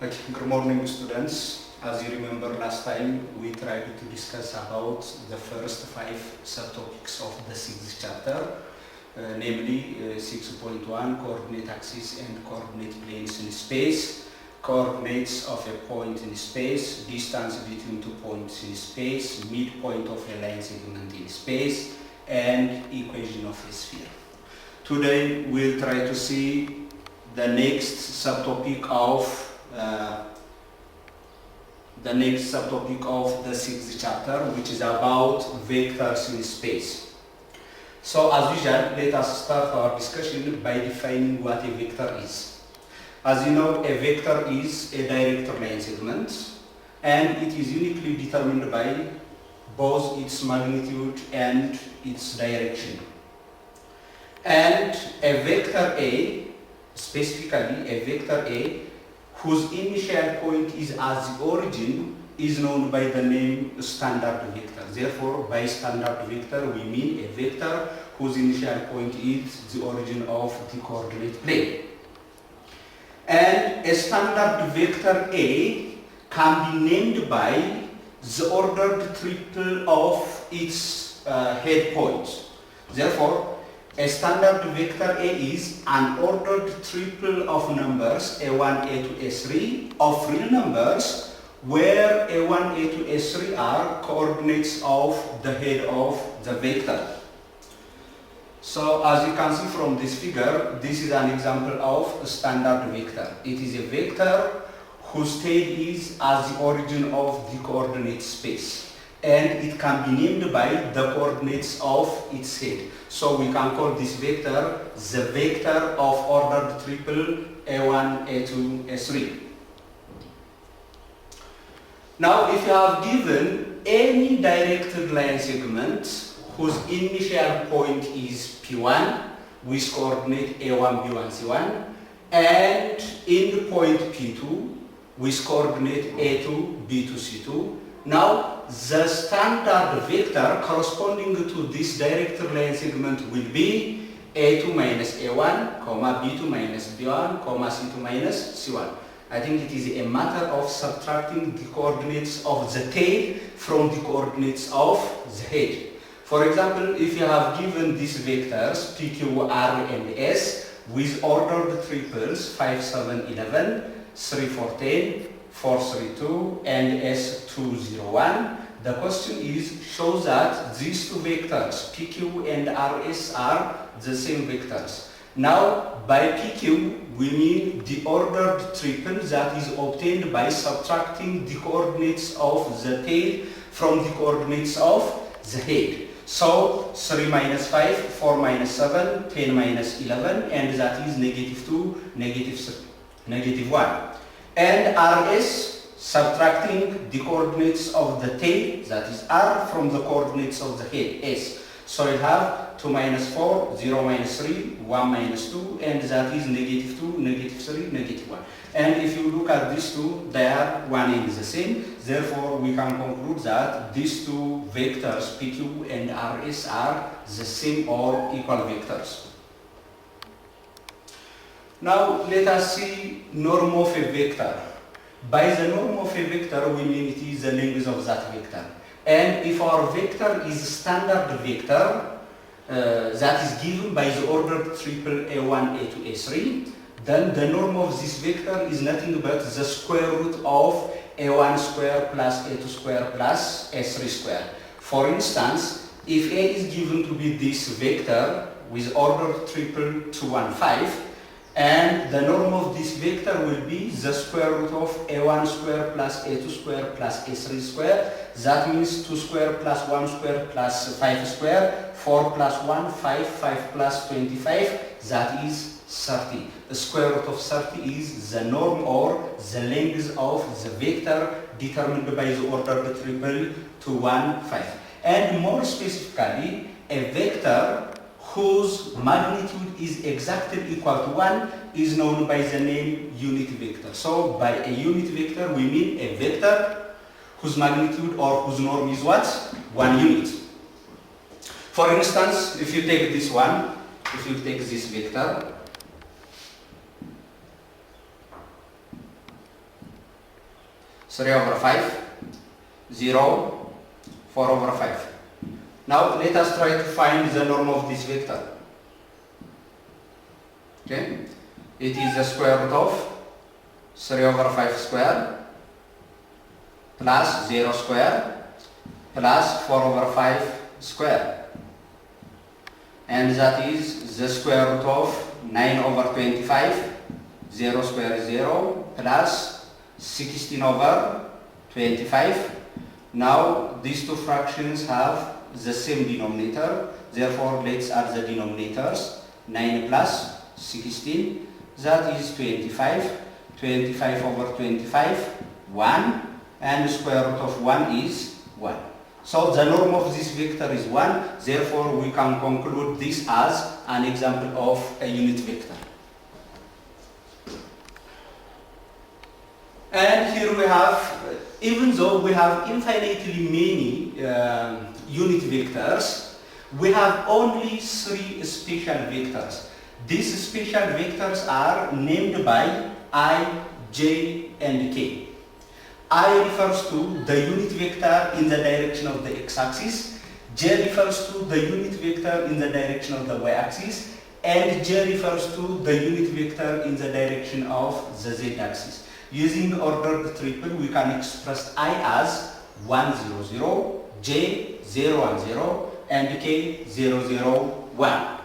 Okay, good morning, students. As you remember last time, we tried to discuss about the first 5 subtopics of the 6th chapter, namely 6.1, coordinate axis and coordinate planes in space, coordinates of a point in space, distance between 2 points in space, midpoint of a line segment in space, and equation of a sphere. Today, we'll try to see the next subtopic of the 6th chapter, which is about vectors in space. So as usual, let us start our discussion by defining what a vector is. As you know, a vector is a direct line segment, and it is uniquely determined by both its magnitude and its direction. And a vector A, specifically a vector A, whose initial point is as the origin, is known by the name standard vector. Therefore, by standard vector, we mean a vector whose initial point is the origin of the coordinate plane. And a standard vector A can be named by the ordered triple of its head point. Therefore, a standard vector A is an ordered triple of numbers A1, A2, A3 of real numbers, where A1, A2, A3 are coordinates of the head of the vector. So as you can see from this figure, this is an example of a standard vector. It is a vector whose state is as the origin of the coordinate space, and it can be named by the coordinates of its head. So we can call this vector the vector of ordered triple A1, A2, A3. Now, if you have given any directed line segment whose initial point is P1 with coordinate A1, B1, C1, and end point P2 with coordinate A2, B2, C2, now the standard vector corresponding to this directed line segment will be A2 minus A1, B2 minus B1, C2 minus C1. I think it is a matter of subtracting the coordinates of the tail from the coordinates of the head. For example, if you have given these vectors P, Q, R, and S with ordered triples 5, 7, 11, 3, 4, 10, 4, 3, 2, and S, 2, 0, 1, the question is, show that these two vectors, PQ and RS, are the same vectors. Now, by PQ, we mean the ordered triple that is obtained by subtracting the coordinates of the tail from the coordinates of the head. So, 3 minus 5, 4 minus 7, 10 minus 11, and that is negative 2, negative 3, negative 1. And RS, subtracting the coordinates of the tail, that is R, from the coordinates of the head, S. So you have 2 minus 4, 0 minus 3, 1 minus 2, and that is negative 2, negative 3, negative 1. And if you look at these two, they are one and the same. Therefore, we can conclude that these two vectors, PQ and RS, are the same or equal vectors. Now, let us see norm of a vector. By the norm of a vector, we mean it is the length of that vector. And if our vector is standard vector, that is given by the ordered triple A1, A2, A3, then the norm of this vector is nothing but the square root of A1 square plus A2 square plus A3 square. For instance, if A is given to be this vector with ordered triple 2, 1, 5, and the norm of this vector will be the square root of A1 square plus A2 square plus A3 square. That means 2 square plus 1 square plus 5 square, 4 plus 1, 5, 5 plus 25, that is 30. The square root of 30 is the norm or the length of the vector determined by the ordered triple 2, 1, 5. And more specifically, a vector whose magnitude is exactly equal to 1 is known by the name unit vector. So by a unit vector, we mean a vector whose magnitude or whose norm is what? 1 unit. For instance, if you take this one, if you take this vector, 3 over 5, 0, 4 over 5. Now let us try to find the norm of this vector. Okay, it is the square root of 3 over 5 square plus 0 square plus 4 over 5 square, and that is the square root of 9 over 25, 0 square is 0, plus 16 over 25. Now these two fractions have the same denominator, therefore let's add the denominators. 9 plus 16, that is 25. 25 over 25, 1, and the square root of 1 is 1. So the norm of this vector is 1, therefore we can conclude this as an example of a unit vector. And here we have, even though we have infinitely many unit vectors, we have only 3 special vectors. These special vectors are named by I, J, and K. I refers to the unit vector in the direction of the x-axis, J refers to the unit vector in the direction of the y-axis, and J refers to the unit vector in the direction of the z-axis. Using ordered triple, we can express I as 1, 0, 0, J, 0, 1, 0, and K, 0, 0, 1.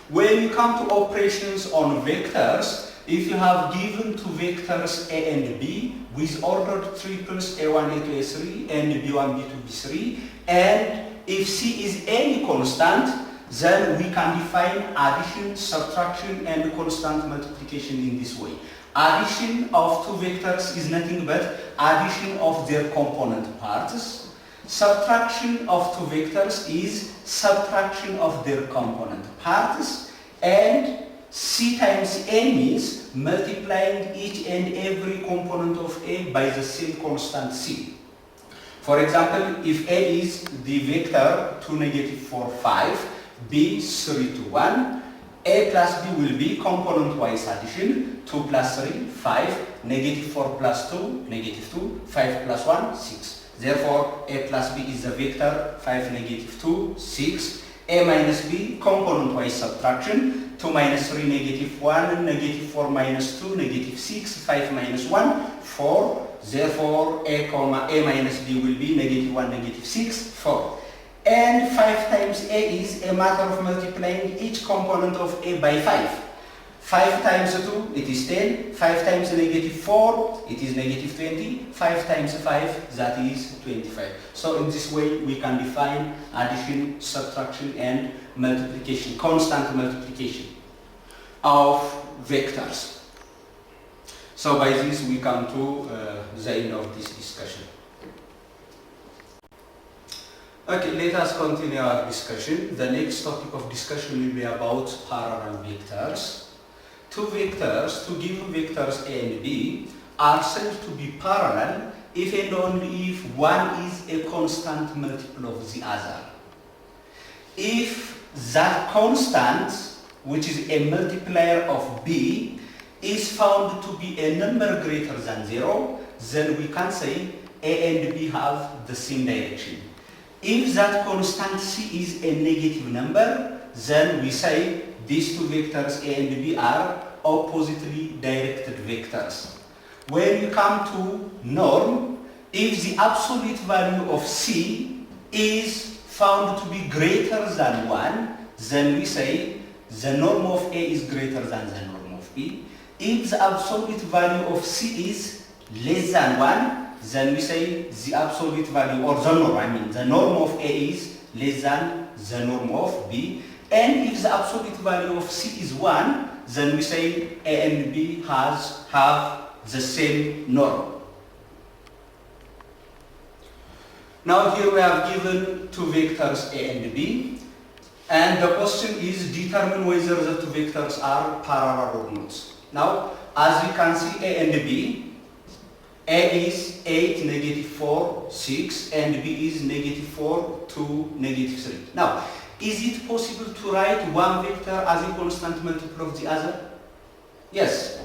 When you come to operations on vectors, if you have given two vectors A and B with ordered triples A1, A2, A3 and B1, B2, B3, and if C is any constant, then we can define addition, subtraction, and constant multiplication in this way. Addition of two vectors is nothing but addition of their component parts. Subtraction of two vectors is subtraction of their component parts, and C times A means multiplying each and every component of A by the same constant C. For example, if A is the vector 2, negative 4, 5, B 3, 2, 1, A plus B will be component-wise addition, 2 plus 3, 5, negative 4 plus 2, negative 2, 5 plus 1, 6. Therefore, A plus B is the vector 5, negative 2, 6. A minus B, component-wise subtraction, 2 minus 3, negative 1, negative 4 minus 2, negative 6, 5 minus 1, 4. Therefore, A minus B will be negative 1, negative 6, 4. And 5 times A is a matter of multiplying each component of A by 5. 5 times 2, it is 10. 5 times negative 4, it is negative 20. 5 times 5, that is 25. So in this way, we can define addition, subtraction, and multiplication, constant multiplication of vectors. So by this, we come to the end of this discussion. Okay, let us continue our discussion. The next topic of discussion will be about parallel vectors. Two given vectors A and B are said to be parallel if and only if one is a constant multiple of the other. If that constant, which is a multiplier of B, is found to be a number greater than 0, then we can say A and B have the same direction. If that constant C is a negative number, then we say these two vectors A and B are oppositely directed vectors. When you come to norm, if the absolute value of C is found to be greater than 1, then we say the norm of A is greater than the norm of B. If the absolute value of C is less than 1, then we say the absolute value, or the norm, the norm of A is less than the norm of B. And if the absolute value of C is 1, then we say A and B have the same norm. Now here we have given two vectors A and B, and the question is determine whether the two vectors are parallel or not. Now, as we can see A and B, A is 8, negative 4, 6, and B is negative 4, 2, negative 3. Now, is it possible to write one vector as a constant multiple of the other? Yes.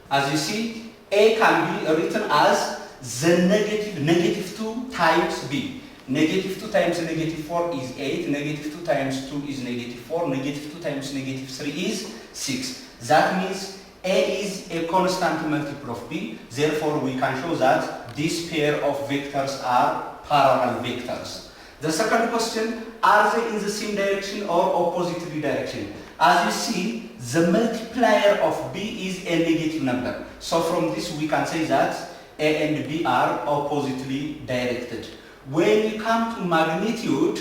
As you see, A can be written as the negative 2 times B. Negative 2 times negative 4 is 8, negative 2 times 2 is negative 4, negative 2 times negative 3 is 6. That means A is a constant multiple of B, therefore we can show that this pair of vectors are parallel vectors. The second question, are they in the same direction or opposite direction? As you see, the multiplier of B is a negative number. So from this we can say that A and B are oppositely directed. When you come to magnitude,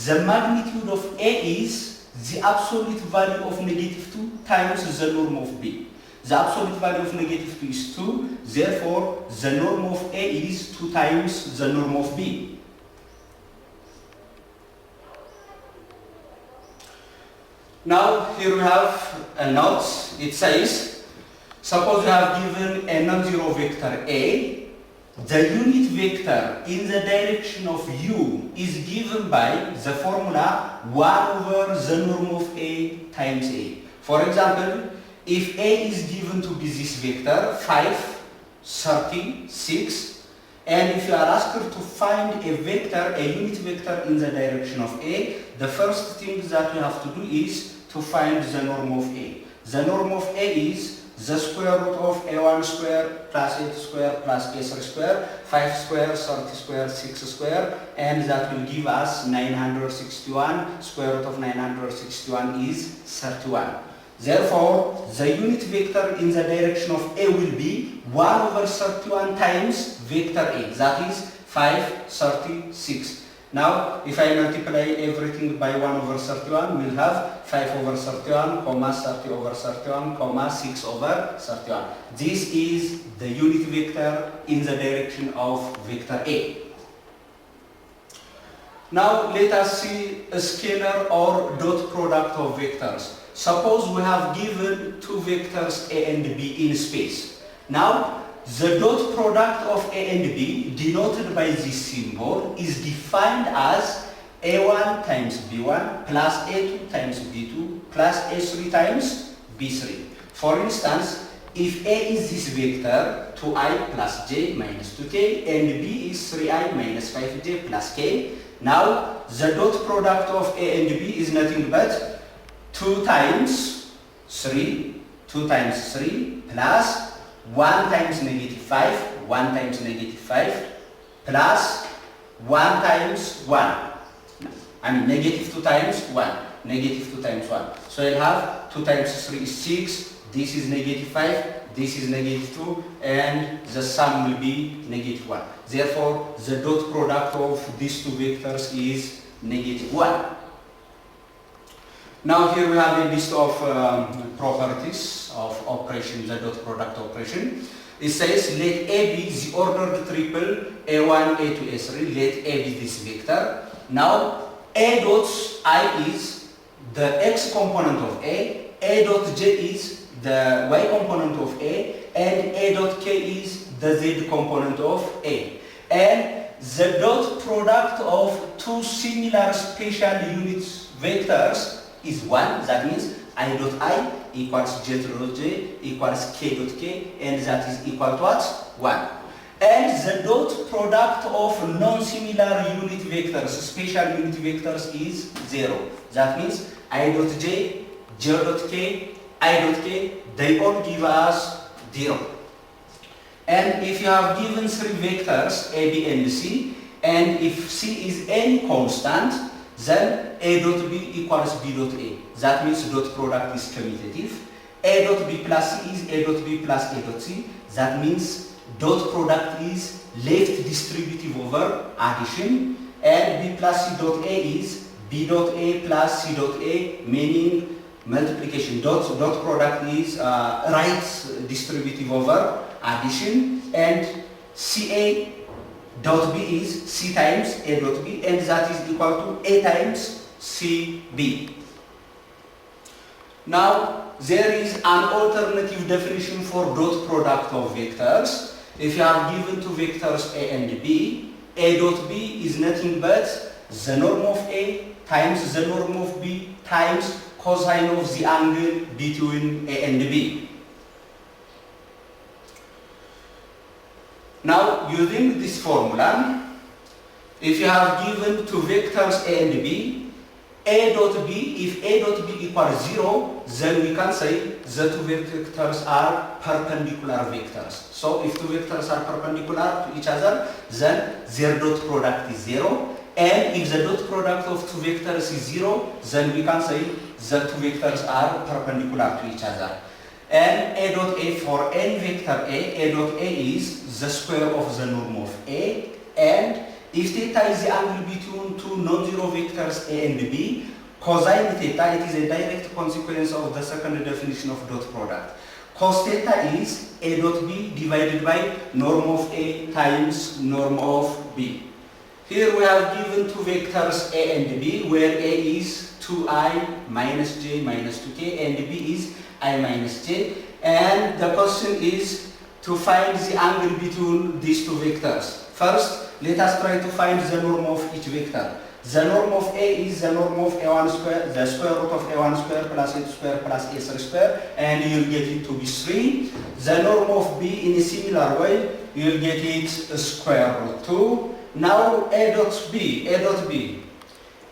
the magnitude of A is the absolute value of negative 2 times the norm of B. The absolute value of negative 2 is 2, therefore the norm of A is 2 times the norm of B. Now here we have a note. It says, suppose you have given a non-zero vector A, the unit vector in the direction of U is given by the formula 1 over the norm of A times A. For example, if A is given to be this vector 5, 30, 6, and if you are asked to find a vector, a unit vector in the direction of A, the first thing that you have to do is to find the norm of A. The norm of A is the square root of A1 square plus A2 square plus A3 square, 5 square, 30 square, 6 square, and that will give us 961. Square root of 961 is 31. Therefore, the unit vector in the direction of A will be 1 over 31 times vector A, that is 5, 30, 6. Now, if I multiply everything by 1 over 31, we'll have 5 over 31, 30 over 31, 6 over 31. This is the unit vector in the direction of vector A. Now, let us see a scalar or dot product of vectors. Suppose we have given two vectors A and B in space. Now, the dot product of A and B, denoted by this symbol, is defined as A1 times B1 plus A2 times B2 plus A3 times B3. For instance, if A is this vector, 2i plus j minus 2k, and B is 3i minus 5j plus k, now the dot product of A and B is nothing but 2 times 3 plus 1 times negative 5, 1 times negative 5, plus 1 times 1. I mean negative 2 times 1, negative 2 times 1. So you'll have 2 times 3 is 6, this is negative 5, this is negative 2, and the sum will be negative 1. Therefore, the dot product of these two vectors is negative 1. Now here we have a list of properties of operation, the dot product operation. It says let A be the ordered triple A1, A2, A3. Let A be this vector. Now A dot I is the x component of A dot j is the y component of A, and A dot k is the z component of A. And the dot product of two similar spatial unit vectors is 1, that means I dot I equals j dot j equals k dot k, and that is equal to what? 1. And the dot product of non-similar unit vectors, spatial unit vectors, is 0. That means I dot j, j dot k, I dot k, they all give us 0. And if you have given 3 vectors, A, B, and C, and if C is any constant, then A dot B equals B dot A. That means dot product is commutative. A dot B plus C is A dot B plus A dot C. That means dot product is left distributive over addition. And B plus C dot A is B dot A plus C dot A, meaning multiplication. Dot product is right distributive over addition. And CA dot B is C times A dot B, and that is equal to A times CB. Now, there is an alternative definition for dot product of vectors. If you have given two vectors A and B, A dot B is nothing but the norm of A times the norm of B times cosine of the angle between A and B. Now, using this formula, if you have given two vectors A and B, A dot B, if A dot B equals 0, then we can say the two vectors are perpendicular vectors. So if two vectors are perpendicular to each other, then their dot product is 0. And if the dot product of two vectors is 0, then we can say the two vectors are perpendicular to each other. And A dot A, for n vector A dot A is the square of the norm of A. And if theta is the angle between two non-zero vectors A and B, cosine theta, it is a direct consequence of the second definition of dot product. Cos theta is A dot B divided by norm of A times norm of B. Here we have given two vectors A and B, where A is 2i minus j minus 2k and B is I minus j. And the question is to find the angle between these two vectors. First, let us try to find the norm of each vector. The norm of A is the norm of A1 square, the square root of A1 square plus A2 square plus A3 square, and you'll get it to be 3. The norm of B in a similar way, you'll get it square root 2. Now A dot B,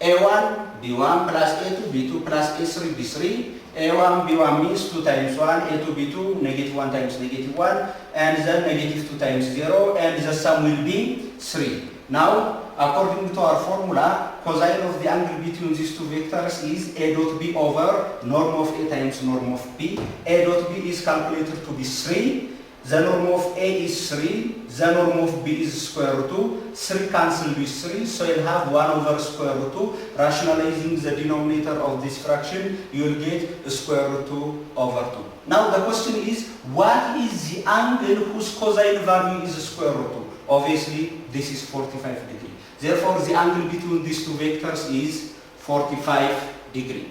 A1, B1 plus A2, B2 plus A3, B3. A1, B1 means 2 times 1, A2, B2, negative 1 times negative 1, and then negative 2 times 0, and the sum will be 3. Now, according to our formula, cosine of the angle between these two vectors is A dot B over norm of A times norm of B. A dot B is calculated to be 3. The norm of A is 3, the norm of B is square root 2, 3 cancel with 3, so you'll have 1 over square root 2. Rationalizing the denominator of this fraction, you'll get square root 2 over 2. Now the question is, what is the angle whose cosine value is square root 2? Obviously, this is 45 degrees. Therefore, the angle between these two vectors is 45 degrees.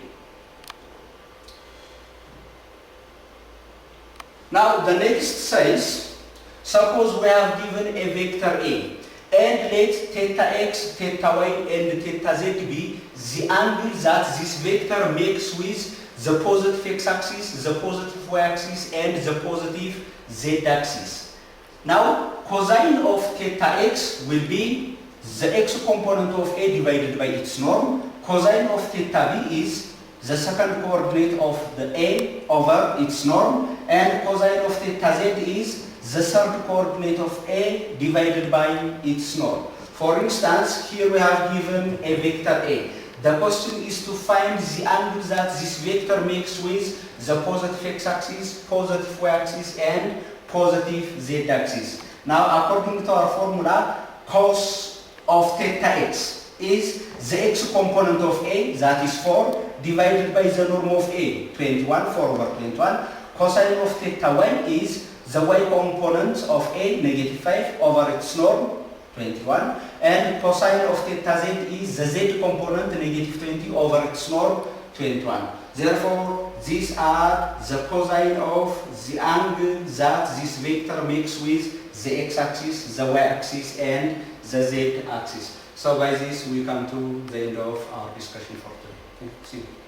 Now the next says, suppose we have given a vector A and let theta x, theta y and theta z be the angle that this vector makes with the positive x-axis, the positive y-axis and the positive z-axis. Now cosine of theta x will be the x component of A divided by its norm. Cosine of theta b is the second coordinate of the A over its norm, and cosine of theta z is the third coordinate of A divided by its norm. For instance, here we have given a vector A. The question is to find the angle that this vector makes with the positive x-axis, positive y-axis and positive z-axis. Now, according to our formula, cos of theta x is the x component of A, that is 4, divided by the norm of A, 21, 4 over 21. Cosine of theta y is the y component of A, negative 5, over its norm, 21. And cosine of theta z is the z component, negative 20, over its norm, 21. Therefore, these are the cosine of the angle that this vector makes with the x-axis, the y-axis and the z-axis. So by this we come to the end of our discussion for today. See you.